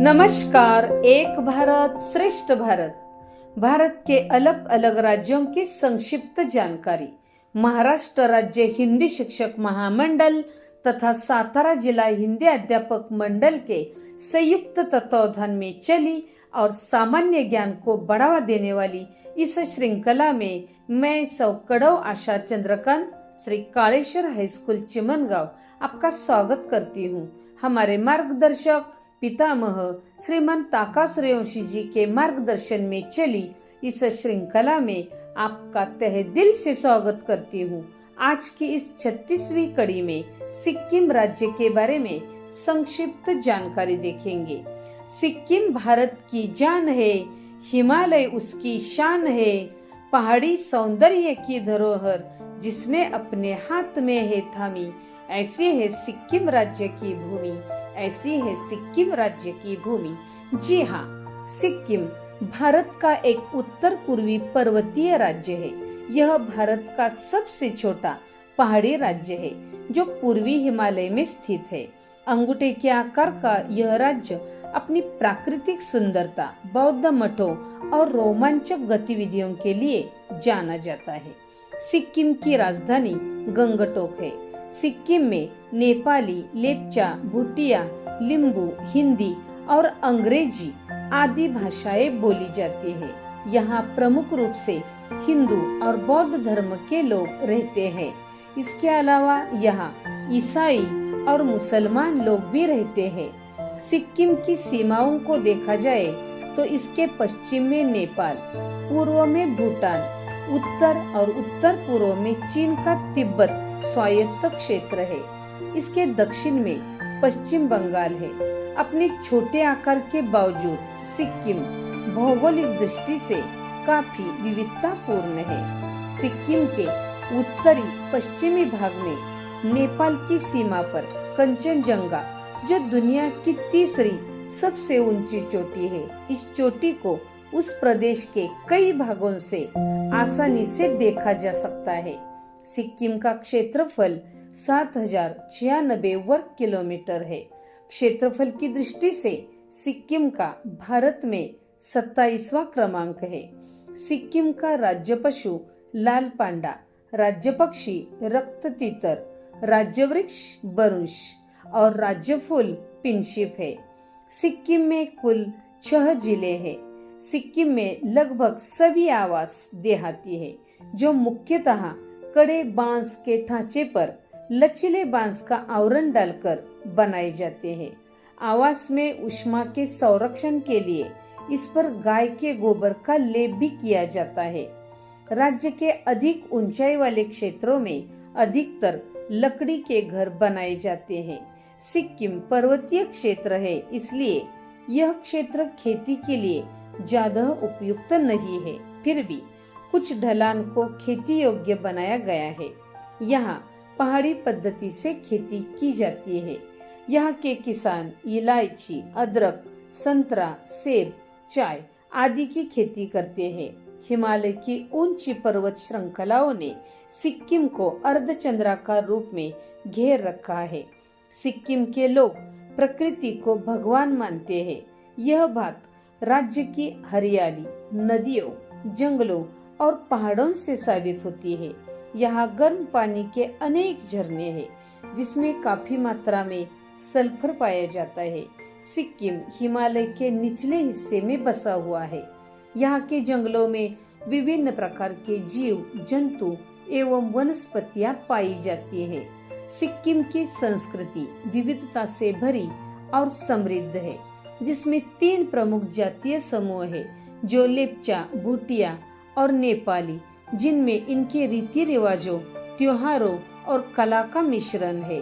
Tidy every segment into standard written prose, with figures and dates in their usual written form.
नमस्कार। एक भारत श्रेष्ठ भारत, भारत के अलग अलग राज्यों की संक्षिप्त जानकारी। महाराष्ट्र राज्य हिंदी शिक्षक महामंडल तथा सातारा जिला हिंदी अध्यापक मंडल के संयुक्त तत्वावधान में चली और सामान्य ज्ञान को बढ़ावा देने वाली इस श्रृंखला में मैं सौकड़व आशा चंद्रकांत श्री कालेश्वर हाईस्कूल चिमनगांव आपका स्वागत करती हूँ। हमारे मार्गदर्शक पितामह श्रीमान ताका सूर्यवंशी जी के मार्गदर्शन में चली इस श्रृंखला में आपका तहे दिल से स्वागत करती हूँ। आज की इस 36वीं कड़ी में सिक्किम राज्य के बारे में संक्षिप्त जानकारी देखेंगे। सिक्किम भारत की जान है, हिमालय उसकी शान है, पहाड़ी सौंदर्य की धरोहर जिसने अपने हाथ में है थामी, ऐसी है सिक्किम राज्य की भूमि, ऐसी है सिक्किम राज्य की भूमि। जी हाँ, सिक्किम भारत का एक उत्तर पूर्वी पर्वतीय राज्य है। यह भारत का सबसे छोटा पहाड़ी राज्य है जो पूर्वी हिमालय में स्थित है। अंगूठे के आकार का यह राज्य अपनी प्राकृतिक सुंदरता, बौद्ध मठों और रोमांचक गतिविधियों के लिए जाना जाता है। सिक्किम की राजधानी गंगटोक है। सिक्किम में नेपाली, लेप्चा, भूटिया, लिम्बू, हिंदी और अंग्रेजी आदि भाषाएं बोली जाती है। यहाँ प्रमुख रूप से हिंदू और बौद्ध धर्म के लोग रहते हैं। इसके अलावा यहाँ ईसाई और मुसलमान लोग भी रहते हैं। सिक्किम की सीमाओं को देखा जाए तो इसके पश्चिम में नेपाल, पूर्व में भूटान, उत्तर और उत्तर पूर्व में चीन का तिब्बत स्वायत्त क्षेत्र है। इसके दक्षिण में पश्चिम बंगाल है। अपने छोटे आकार के बावजूद सिक्किम भौगोलिक दृष्टि से काफी विविधतापूर्ण है। सिक्किम के उत्तरी पश्चिमी भाग में नेपाल की सीमा पर कंचनजंगा, जो दुनिया की तीसरी सबसे ऊंची चोटी है, इस चोटी को उस प्रदेश के कई भागों से आसानी से देखा जा सकता है। सिक्किम का क्षेत्रफल 7096 वर्ग किलोमीटर है। क्षेत्रफल की दृष्टि से सिक्किम का भारत में 27वां क्रमांक है। सिक्किम का राज्य पशु लाल पांडा, राज्य पक्षी रक्त तीतर, राज्य वृक्ष बरुश और राज्य फूल पिनशिप है। सिक्किम में कुल 6 जिले हैं। सिक्किम में लगभग सभी आवास देहाती है, जो मुख्यतः कड़े बांस के ढांचे पर लचीले बांस का आवरण डालकर बनाए जाते हैं। आवास में ऊष्मा के संरक्षण के लिए इस पर गाय के गोबर का लेप भी किया जाता है। राज्य के अधिक ऊंचाई वाले क्षेत्रों में अधिकतर लकड़ी के घर बनाए जाते हैं। सिक्किम पर्वतीय क्षेत्र है, इसलिए यह क्षेत्र खेती के लिए ज्यादा उपयुक्त नहीं है। फिर भी कुछ ढलान को खेती योग्य बनाया गया है। यहाँ पहाड़ी पद्धति से खेती की जाती है। यहाँ के किसान इलायची, अदरक, संतरा, सेब, चाय आदि की खेती करते हैं। हिमालय की ऊंची पर्वत श्रृंखलाओं ने सिक्किम को अर्धचंद्राकार रूप में घेर रखा है। सिक्किम के लोग प्रकृति को भगवान मानते हैं। यह बात राज्य की हरियाली, नदियों, जंगलों और पहाड़ों से साबित होती है। यहाँ गर्म पानी के अनेक झरने हैं, जिसमें काफी मात्रा में सल्फर पाया जाता है। सिक्किम हिमालय के निचले हिस्से में बसा हुआ है। यहाँ के जंगलों में विभिन्न प्रकार के जीव जंतु एवं वनस्पतियाँ पाई जाती है। सिक्किम की संस्कृति विविधता से भरी और समृद्ध है, जिसमें 3 प्रमुख जातीय समूह है, जो लेप्चा, भूटिया और नेपाली, जिनमें इनके रीति रिवाजों, त्योहारों और कला का मिश्रण है।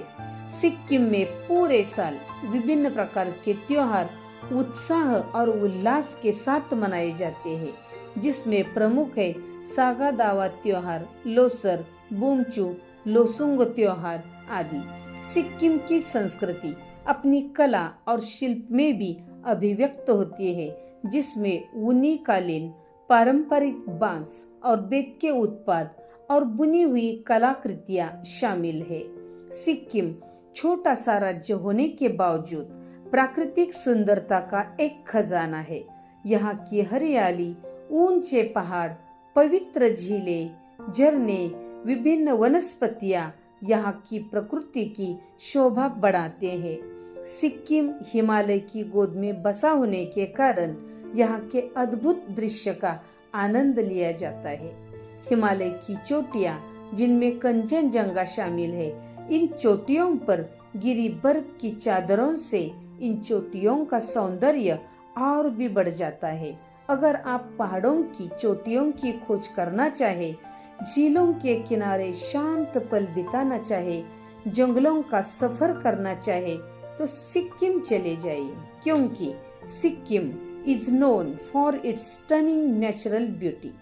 सिक्किम में पूरे साल विभिन्न प्रकार के त्योहार उत्साह और उल्लास के साथ मनाए जाते हैं, जिसमें प्रमुख है सागा दावा त्योहार, लोसर, बुमचू, लोसुंग त्योहार आदि। सिक्किम की संस्कृति अपनी कला और शिल्प में भी अभिव्यक्त होती है, जिसमें ऊनी कालीन, पारंपरिक बांस और बेत के उत्पाद और बुनी हुई कलाकृतियां शामिल है। सिक्किम छोटा सा राज्य होने के बावजूद प्राकृतिक सुंदरता का एक खजाना है। यहाँ की हरियाली, ऊंचे पहाड़, पवित्र झीलें, झरने, विभिन्न वनस्पतियां यहाँ की प्रकृति की शोभा बढ़ाते हैं। सिक्किम हिमालय की गोद में बसा होने के कारण यहाँ के अद्भुत दृश्य का आनंद लिया जाता है। हिमालय की चोटियां, जिनमें कंचनजंगा शामिल है, इन चोटियों पर गिरी बर्फ की चादरों से इन चोटियों का सौंदर्य और भी बढ़ जाता है। अगर आप पहाड़ों की चोटियों की खोज करना चाहे, झीलों के किनारे शांत पल बिताना चाहे, जंगलों का सफर करना चाहे, तो सिक्किम चले जाइए, क्योंकि Sikkim is known for its stunning natural beauty.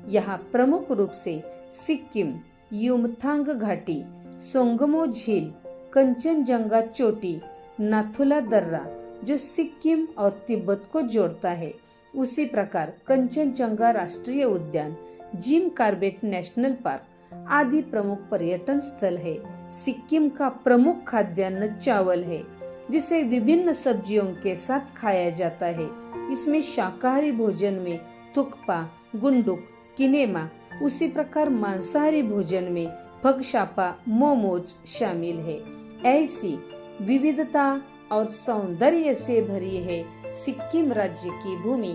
यहाँ प्रमुख रूप से सिक्किम, युमथांग घाटी, सोंगमो झील, कंचनजंगा चोटी, नाथुला दर्रा जो सिक्किम और तिब्बत को जोड़ता है, उसी प्रकार कंचनजंगा राष्ट्रीय उद्यान, जिम कार्बेट नेशनल पार्क आदि प्रमुख पर्यटन स्थल है। सिक्किम का प्रमुख खाद्यान्न चावल है, जिसे विभिन्न सब्जियों के साथ खाया जाता है। इसमें शाकाहारी भोजन में थुक्पा, गुंडुक, किनेमा, उसी प्रकार मांसाहारी भोजन में भगशापा, मोमोज शामिल है। ऐसी विविधता और सौंदर्य से भरी है सिक्किम राज्य की भूमि।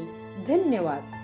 धन्यवाद।